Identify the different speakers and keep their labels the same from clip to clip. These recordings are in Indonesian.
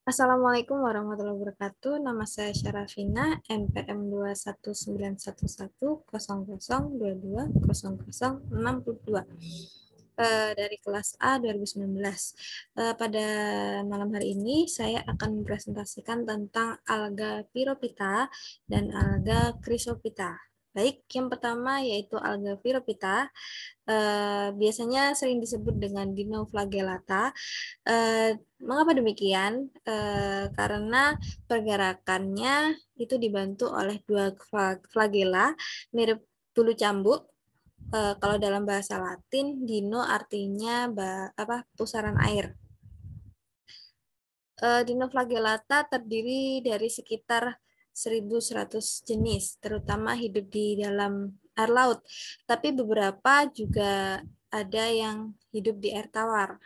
Speaker 1: Assalamualaikum warahmatullahi wabarakatuh. Nama saya Syarafina, NPM 219110000220062 dari kelas A 2019. Pada malam hari ini saya akan mempresentasikan tentang alga Phyrophyta dan alga Chrysophyta. Baik, yang pertama yaitu alga Phyrophyta. Biasanya sering disebut dengan Dinoflagellata. Mengapa demikian? Karena pergerakannya itu dibantu oleh dua flagela mirip bulu cambuk. Kalau dalam bahasa Latin, dino artinya pusaran air. Dinoflagellata terdiri dari sekitar 1.100 jenis, terutama hidup di dalam air laut. Tapi beberapa juga ada yang hidup di air tawar.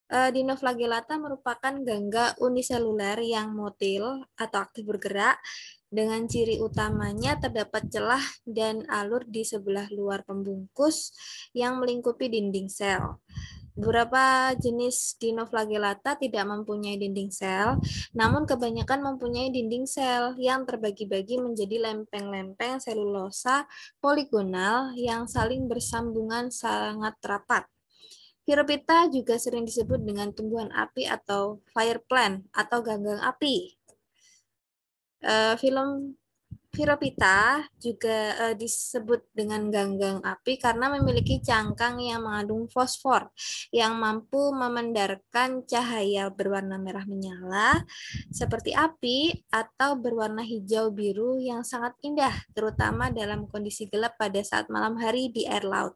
Speaker 1: Dinoflagellata merupakan gangga uniseluler yang motil atau aktif bergerak. Dengan ciri utamanya terdapat celah dan alur di sebelah luar pembungkus yang melingkupi dinding sel. Beberapa jenis Dinoflagellata tidak mempunyai dinding sel, namun kebanyakan mempunyai dinding sel yang terbagi-bagi menjadi lempeng-lempeng selulosa poligonal yang saling bersambungan sangat rapat. Phyrophyta juga sering disebut dengan tumbuhan api atau fire plant atau ganggang api. Film Phyrophyta juga disebut dengan ganggang api karena memiliki cangkang yang mengandung fosfor yang mampu memandarkan cahaya berwarna merah menyala seperti api atau berwarna hijau biru yang sangat indah, terutama dalam kondisi gelap pada saat malam hari di air laut.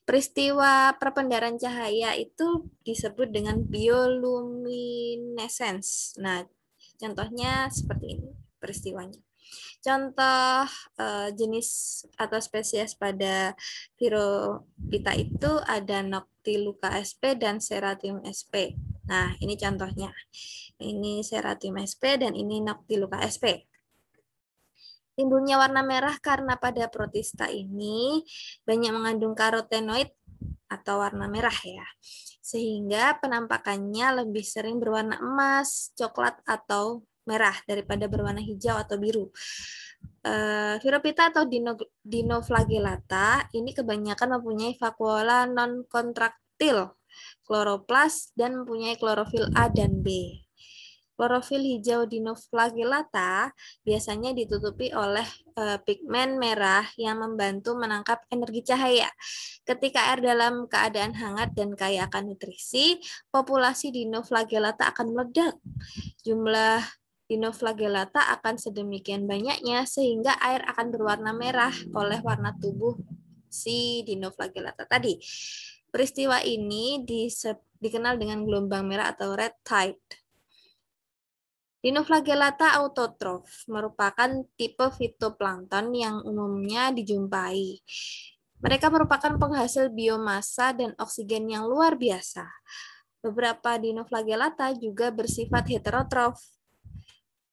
Speaker 1: Peristiwa perpendaran cahaya itu disebut dengan bioluminescence. Nah, contohnya seperti ini peristiwanya. Contoh jenis atau spesies pada Phyrophyta itu ada Noctiluca sp dan Serratium sp. Nah, ini contohnya. Ini Serratium sp dan ini Noctiluca sp. Timbulnya warna merah karena pada protista ini banyak mengandung karotenoid atau warna merah ya. Sehingga penampakannya lebih sering berwarna emas, coklat, atau merah daripada berwarna hijau atau biru. Phyrophyta atau Dinoflagellata ini kebanyakan mempunyai vakuola non-kontraktil, kloroplas, dan mempunyai klorofil A dan B. Klorofil hijau Dinoflagellata biasanya ditutupi oleh pigmen merah yang membantu menangkap energi cahaya. Ketika air dalam keadaan hangat dan kaya akan nutrisi, populasi Dinoflagellata akan meledak. Jumlah Dinoflagellata akan sedemikian banyaknya sehingga air akan berwarna merah oleh warna tubuh si Dinoflagellata tadi. Peristiwa ini dikenal dengan gelombang merah atau red tide. Dinoflagellata autotrof merupakan tipe fitoplankton yang umumnya dijumpai. Mereka merupakan penghasil biomasa dan oksigen yang luar biasa. Beberapa Dinoflagellata juga bersifat heterotrof.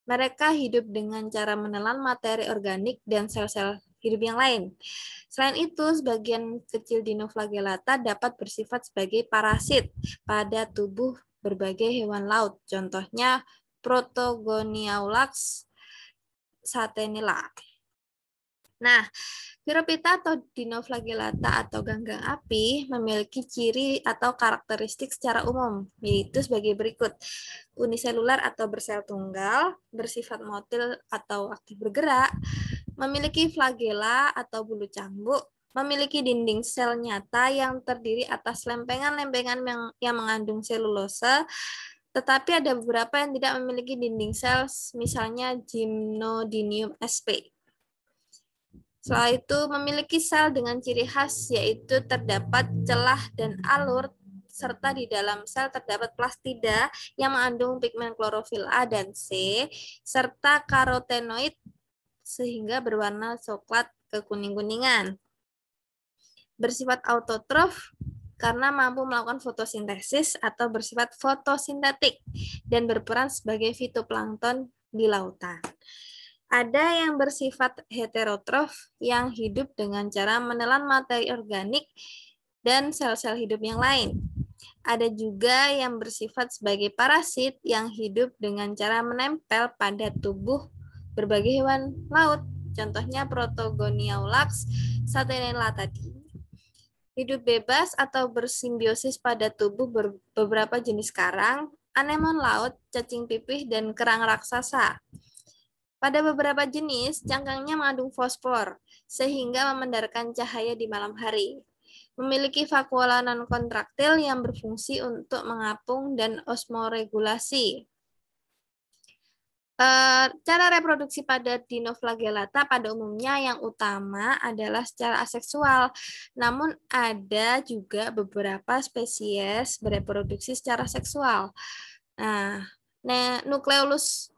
Speaker 1: Mereka hidup dengan cara menelan materi organik dan sel-sel hidup yang lain. Selain itu, sebagian kecil Dinoflagellata dapat bersifat sebagai parasit pada tubuh berbagai hewan laut. Contohnya Protogoniaulax satenila. Nah, Phyrophyta atau Dinoflagellata atau ganggang api memiliki ciri atau karakteristik secara umum, yaitu sebagai berikut. Uniselular atau bersel tunggal, bersifat motil atau aktif bergerak, memiliki flagela atau bulu cambuk, memiliki dinding sel nyata yang terdiri atas lempengan-lempengan yang mengandung selulosa, tetapi ada beberapa yang tidak memiliki dinding sel, misalnya Gymnodinium sp. Setelah itu memiliki sel dengan ciri khas yaitu terdapat celah dan alur serta di dalam sel terdapat plastida yang mengandung pigmen klorofil A dan C serta karotenoid sehingga berwarna coklat kekuning-kuningan. Bersifat autotrof karena mampu melakukan fotosintesis atau bersifat fotosintetik dan berperan sebagai fitoplankton di lautan. Ada yang bersifat heterotrof yang hidup dengan cara menelan materi organik dan sel-sel hidup yang lain. Ada juga yang bersifat sebagai parasit yang hidup dengan cara menempel pada tubuh berbagai hewan laut. Contohnya Protogoniaulax satenella tadi. Hidup bebas atau bersimbiosis pada tubuh beberapa jenis karang, anemon laut, cacing pipih, dan kerang raksasa. Pada beberapa jenis, cangkangnya mengandung fosfor, sehingga memandarkan cahaya di malam hari. Memiliki vakuola non-kontraktil yang berfungsi untuk mengapung dan osmoregulasi. Cara reproduksi pada Dinoflagellata pada umumnya yang utama adalah secara aseksual. Namun ada juga beberapa spesies bereproduksi secara seksual. Nah, nukleus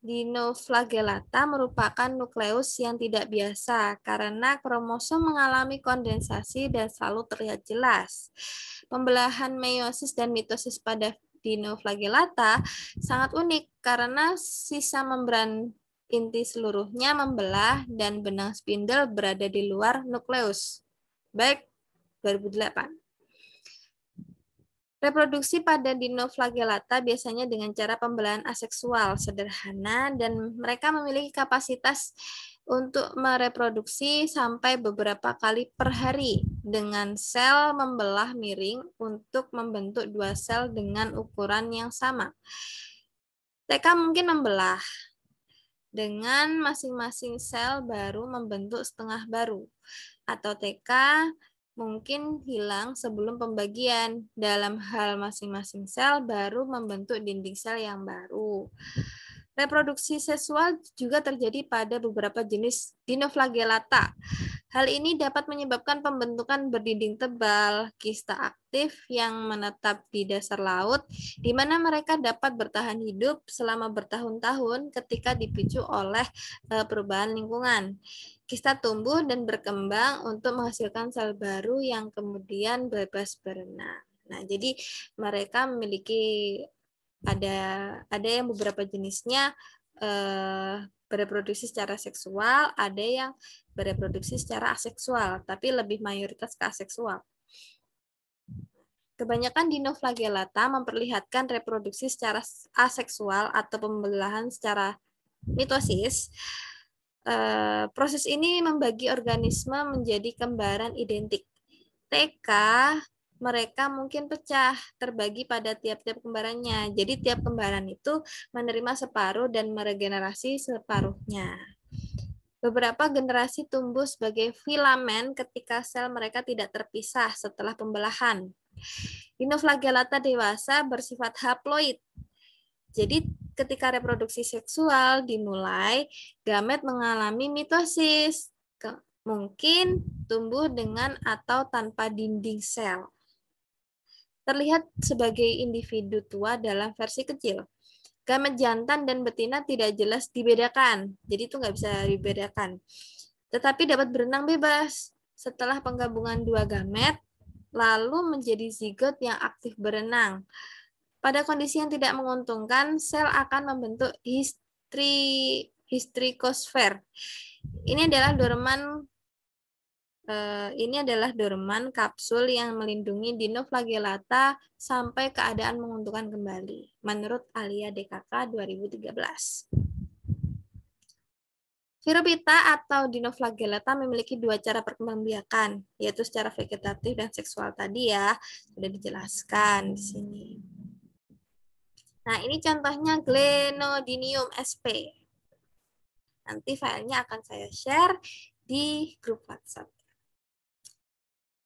Speaker 1: Dinoflagellata merupakan nukleus yang tidak biasa karena kromosom mengalami kondensasi dan selalu terlihat jelas. Pembelahan meiosis dan mitosis pada Dinoflagellata sangat unik karena sisa membran inti seluruhnya membelah dan benang spindel berada di luar nukleus. Baik, 2008. Reproduksi pada Dinoflagellata biasanya dengan cara pembelahan aseksual sederhana dan mereka memiliki kapasitas untuk mereproduksi sampai beberapa kali per hari dengan sel membelah miring untuk membentuk dua sel dengan ukuran yang sama. TK mungkin membelah dengan masing-masing sel baru membentuk setengah baru, atau TK mungkin hilang sebelum pembagian. Dalam hal masing-masing sel baru membentuk dinding sel yang baru. Reproduksi seksual juga terjadi pada beberapa jenis Dinoflagellata. Hal ini dapat menyebabkan pembentukan berdinding tebal, kista aktif yang menetap di dasar laut, di mana mereka dapat bertahan hidup selama bertahun-tahun ketika dipicu oleh perubahan lingkungan. Kista tumbuh dan berkembang untuk menghasilkan sel baru yang kemudian bebas berenang. Nah, jadi mereka memiliki ada yang beberapa jenisnya bereproduksi secara seksual, ada yang bereproduksi secara aseksual, tapi lebih mayoritas ke aseksual. Kebanyakan Dinoflagellata memperlihatkan reproduksi secara aseksual atau pembelahan secara mitosis. Proses ini membagi organisme menjadi kembaran identik. TK mereka mungkin pecah, terbagi pada tiap-tiap kembarannya. Jadi tiap kembaran itu menerima separuh dan meregenerasi separuhnya. Beberapa generasi tumbuh sebagai filamen ketika sel mereka tidak terpisah setelah pembelahan. Dinoflagellata dewasa bersifat haploid. Jadi ketika reproduksi seksual dimulai, gamet mengalami mitosis. Mungkin tumbuh dengan atau tanpa dinding sel. Terlihat sebagai individu tua dalam versi kecil. Gamet jantan dan betina tidak jelas dibedakan, jadi itu nggak bisa dibedakan. Tetapi dapat berenang bebas. Setelah penggabungan dua gamet, lalu menjadi zigot yang aktif berenang. Pada kondisi yang tidak menguntungkan, sel akan membentuk histrikosfer. Ini adalah dorman kapsul yang melindungi Dinoflagellata sampai keadaan menguntungkan kembali, menurut Alia DKK 2013. Viropita atau Dinoflagellata memiliki dua cara perkembangbiakan, yaitu secara vegetatif dan seksual tadi ya, sudah dijelaskan di sini. Nah, ini contohnya Glenodinium sp. Nanti filenya akan saya share di grup WhatsApp.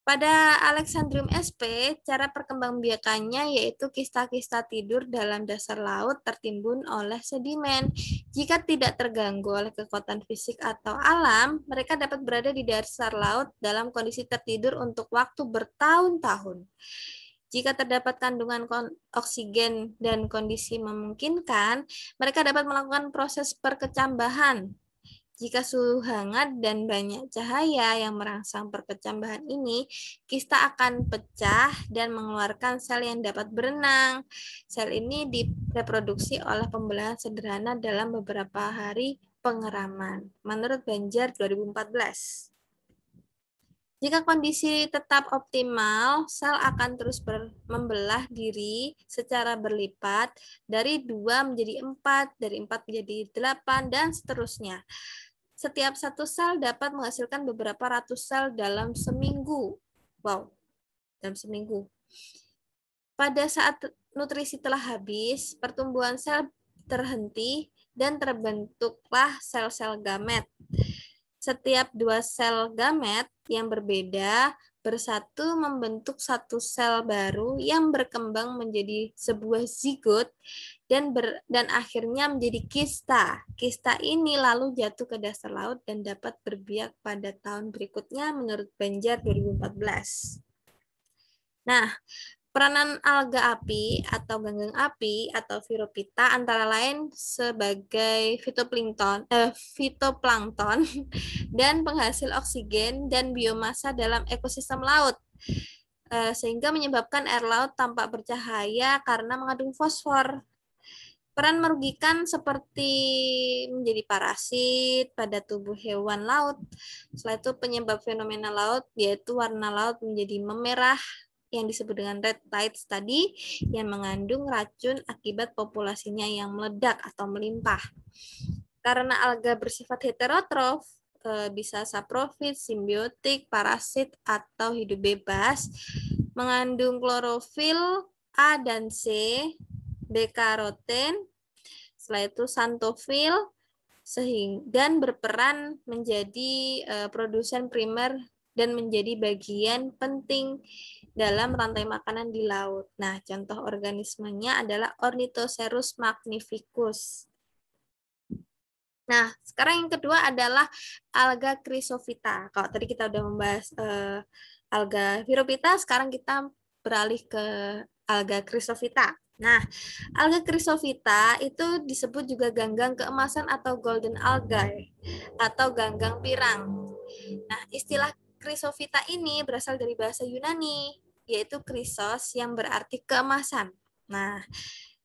Speaker 1: Pada Alexandrium sp, cara perkembangbiakannya yaitu kista-kista tidur dalam dasar laut tertimbun oleh sedimen. Jika tidak terganggu oleh kekuatan fisik atau alam, mereka dapat berada di dasar laut dalam kondisi tertidur untuk waktu bertahun-tahun. Jika terdapat kandungan oksigen dan kondisi memungkinkan, mereka dapat melakukan proses perkecambahan. Jika suhu hangat dan banyak cahaya yang merangsang perkecambahan ini, kista akan pecah dan mengeluarkan sel yang dapat berenang. Sel ini direproduksi oleh pembelahan sederhana dalam beberapa hari pengeraman, menurut Banjar 2014. Jika kondisi tetap optimal, sel akan terus membelah diri secara berlipat dari 2 menjadi 4, dari 4 menjadi 8, dan seterusnya. Setiap satu sel dapat menghasilkan beberapa ratus sel dalam seminggu. Wow, dalam seminggu. Pada saat nutrisi telah habis, pertumbuhan sel terhenti dan terbentuklah sel-sel gamet. Setiap 2 sel gamet yang berbeda bersatu membentuk satu sel baru yang berkembang menjadi sebuah zigot dan akhirnya menjadi kista. Kista ini lalu jatuh ke dasar laut dan dapat berbiak pada tahun berikutnya menurut Banjar 2014. Nah, peranan alga api atau ganggang api atau Phyrophyta antara lain sebagai fitoplankton dan penghasil oksigen dan biomasa dalam ekosistem laut, sehingga menyebabkan air laut tampak bercahaya karena mengandung fosfor. Peran merugikan seperti menjadi parasit pada tubuh hewan laut. Setelah itu penyebab fenomena laut yaitu warna laut menjadi memerah yang disebut dengan red tides tadi, yang mengandung racun akibat populasinya yang meledak atau melimpah. Karena alga bersifat heterotrof, bisa saprofit, simbiotik, parasit, atau hidup bebas, mengandung klorofil A dan C, beta-karoten, setelah itu xanthofil, dan berperan menjadi produsen primer dan menjadi bagian penting dalam rantai makanan di laut. Nah, contoh organismenya adalah Ornithocerus magnificus. Nah, sekarang yang kedua adalah alga Chrysophyta. Kalau tadi kita udah membahas alga Phyrophyta, sekarang kita beralih ke alga Chrysophyta. Nah, alga Chrysophyta itu disebut juga ganggang keemasan atau golden algae atau ganggang pirang. Nah, istilah Chrysophyta ini berasal dari bahasa Yunani, yaitu Chrysos yang berarti keemasan. Nah,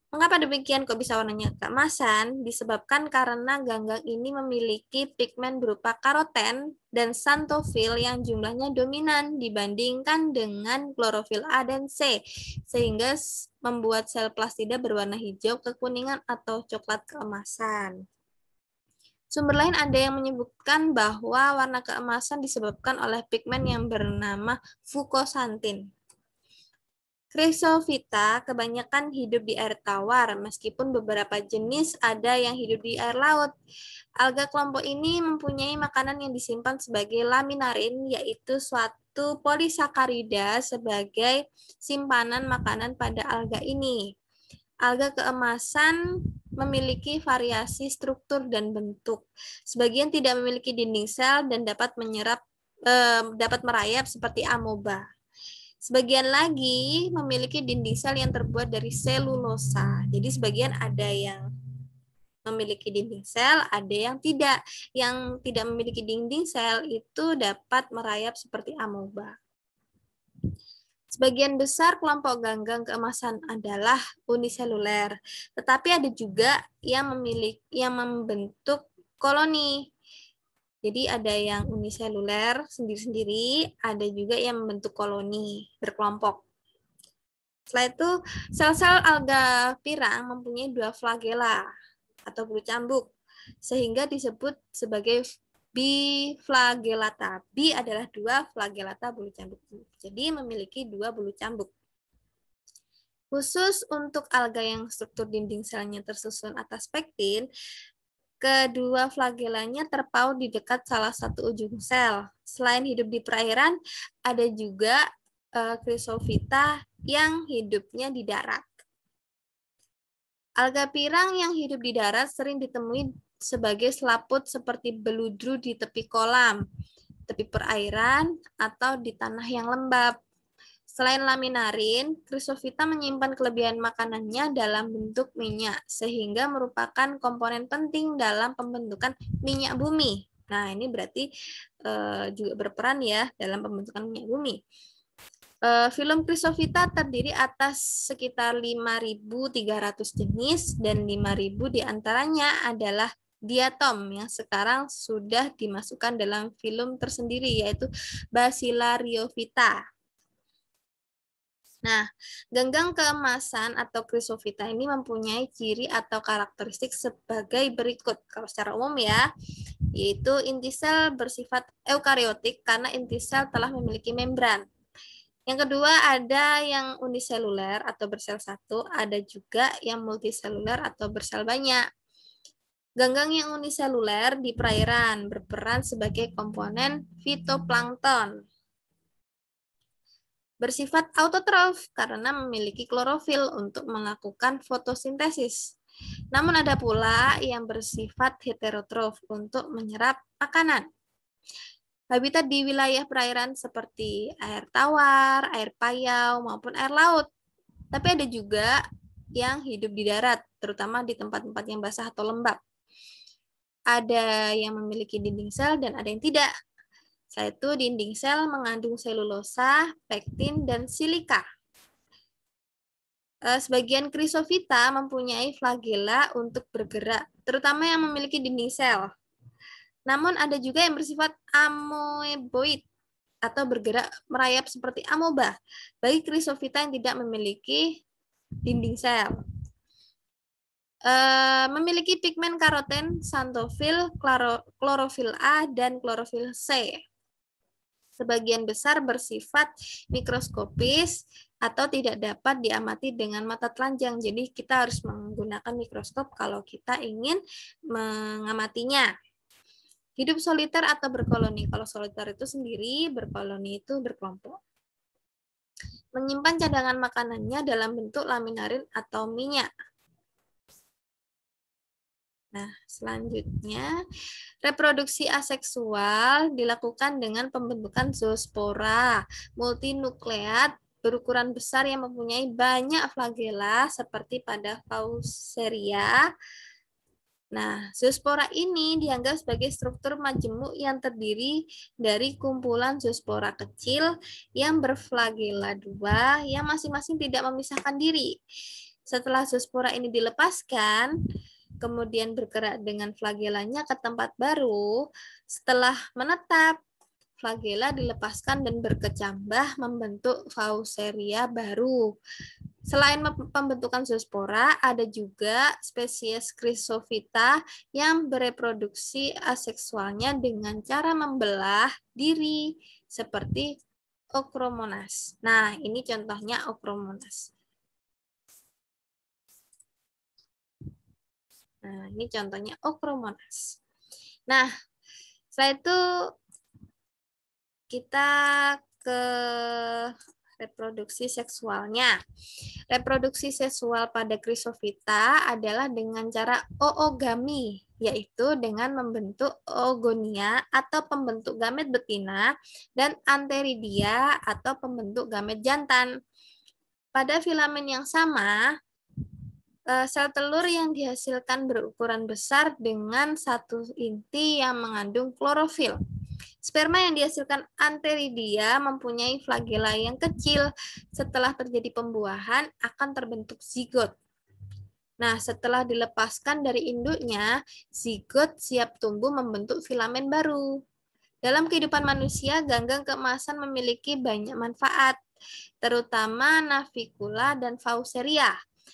Speaker 1: mengapa demikian kok bisa warnanya keemasan? Disebabkan karena ganggang ini memiliki pigmen berupa karoten dan xanthofil yang jumlahnya dominan dibandingkan dengan klorofil A dan C, sehingga membuat sel plastida berwarna hijau kekuningan atau coklat keemasan. Sumber lain ada yang menyebutkan bahwa warna keemasan disebabkan oleh pigmen yang bernama fukosantin. Chrysophyta kebanyakan hidup di air tawar, meskipun beberapa jenis ada yang hidup di air laut. Alga kelompok ini mempunyai makanan yang disimpan sebagai laminarin, yaitu suatu polisakarida sebagai simpanan makanan pada alga ini. Alga keemasan memiliki variasi struktur dan bentuk. Sebagian tidak memiliki dinding sel dan dapat merayap seperti amoeba. Sebagian lagi memiliki dinding sel yang terbuat dari selulosa. Jadi sebagian ada yang memiliki dinding sel, ada yang tidak. Yang tidak memiliki dinding sel itu dapat merayap seperti amoeba. Sebagian besar kelompok ganggang keemasan adalah uniseluler, tetapi ada juga yang membentuk koloni. Jadi ada yang uniseluler sendiri-sendiri, ada juga yang membentuk koloni berkelompok. Setelah itu, sel-sel alga pirang mempunyai 2 flagela atau bulu cambuk, sehingga disebut sebagai biflagellata. Bi adalah 2, flagellata bulu cambuk. Jadi memiliki 2 bulu cambuk. Khusus untuk alga yang struktur dinding selnya tersusun atas pektin, kedua flagelanya terpaut di dekat salah satu ujung sel. Selain hidup di perairan, ada juga Chrysophyta yang hidupnya di darat. Alga pirang yang hidup di darat sering ditemui sebagai selaput seperti beludru di tepi kolam, tepi perairan, atau di tanah yang lembab. Selain laminarin, Chrysophyta menyimpan kelebihan makanannya dalam bentuk minyak, sehingga merupakan komponen penting dalam pembentukan minyak bumi. Nah, ini berarti juga berperan ya dalam pembentukan minyak bumi. Filum Chrysophyta terdiri atas sekitar 5.300 jenis dan 5.000 diantaranya adalah diatom yang sekarang sudah dimasukkan dalam film tersendiri, yaitu Basilarhiophyta. Nah, ganggang keemasan atau chrysophyta ini mempunyai ciri atau karakteristik sebagai berikut. Kalau secara umum ya, yaitu inti sel bersifat eukariotik karena inti sel telah memiliki membran. Yang kedua ada yang uniseluler atau bersel satu, ada juga yang multiseluler atau bersel banyak. Ganggang yang uniseluler di perairan berperan sebagai komponen fitoplankton. Bersifat autotrof karena memiliki klorofil untuk melakukan fotosintesis. Namun ada pula yang bersifat heterotrof untuk menyerap makanan. Habitat di wilayah perairan seperti air tawar, air payau, maupun air laut. Tapi ada juga yang hidup di darat, terutama di tempat-tempat yang basah atau lembab. Ada yang memiliki dinding sel dan ada yang tidak. Yaitu dinding sel mengandung selulosa, pektin, dan silika. Sebagian chrysophyta mempunyai flagella untuk bergerak, terutama yang memiliki dinding sel. Namun ada juga yang bersifat amoeboid atau bergerak merayap seperti amoeba bagi chrysophyta yang tidak memiliki dinding sel. Memiliki pigmen karoten, xanthofil, klorofil A, dan klorofil C. Sebagian besar bersifat mikroskopis atau tidak dapat diamati dengan mata telanjang. Jadi kita harus menggunakan mikroskop kalau kita ingin mengamatinya. Hidup soliter atau berkoloni. Kalau soliter itu sendiri, berkoloni itu berkelompok. Menyimpan cadangan makanannya dalam bentuk laminarin atau minyak. Nah, selanjutnya, reproduksi aseksual dilakukan dengan pembentukan zoospora multinukleat berukuran besar yang mempunyai banyak flagella seperti pada Pauseria. Nah, zoospora ini dianggap sebagai struktur majemuk yang terdiri dari kumpulan zoospora kecil yang berflagella dua yang masing-masing tidak memisahkan diri. Setelah zoospora ini dilepaskan, kemudian bergerak dengan flagellanya ke tempat baru, setelah menetap, flagella dilepaskan dan berkecambah membentuk Pauseria baru. Selain pembentukan zoospora, ada juga spesies chrysophyta yang bereproduksi aseksualnya dengan cara membelah diri seperti Ochromonas. Nah, ini contohnya Ochromonas. Nah, ini contohnya Ochromonas. Nah, setelah itu kita ke reproduksi seksualnya. Reproduksi seksual pada chrysophyta adalah dengan cara oogami, yaitu dengan membentuk oogonia atau pembentuk gamet betina dan antheridia atau pembentuk gamet jantan. Pada filamen yang sama, sel telur yang dihasilkan berukuran besar dengan satu inti yang mengandung klorofil. Sperma yang dihasilkan antheridia mempunyai flagella yang kecil. Setelah terjadi pembuahan, akan terbentuk zigot. Nah, setelah dilepaskan dari induknya, zigot siap tumbuh membentuk filamen baru. Dalam kehidupan manusia, ganggang keemasan memiliki banyak manfaat, terutama navikula dan Pauseria.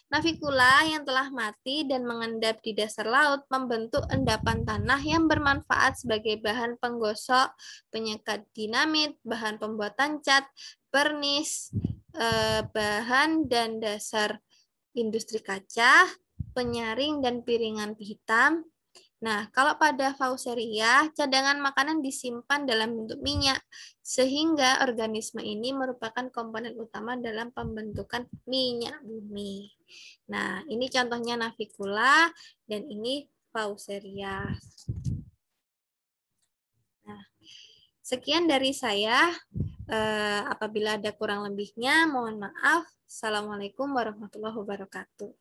Speaker 1: Navikula yang telah mati dan mengendap di dasar laut membentuk endapan tanah yang bermanfaat sebagai bahan penggosok, penyekat dinamit, bahan pembuatan cat, pernis, bahan dan dasar industri kaca, penyaring dan piringan hitam. Nah, kalau pada Pauseria, cadangan makanan disimpan dalam bentuk minyak, sehingga organisme ini merupakan komponen utama dalam pembentukan minyak bumi. Nah, ini contohnya navikula, dan ini Pauseria. Nah, sekian dari saya. Apabila ada kurang lebihnya, mohon maaf. Assalamualaikum warahmatullahi wabarakatuh.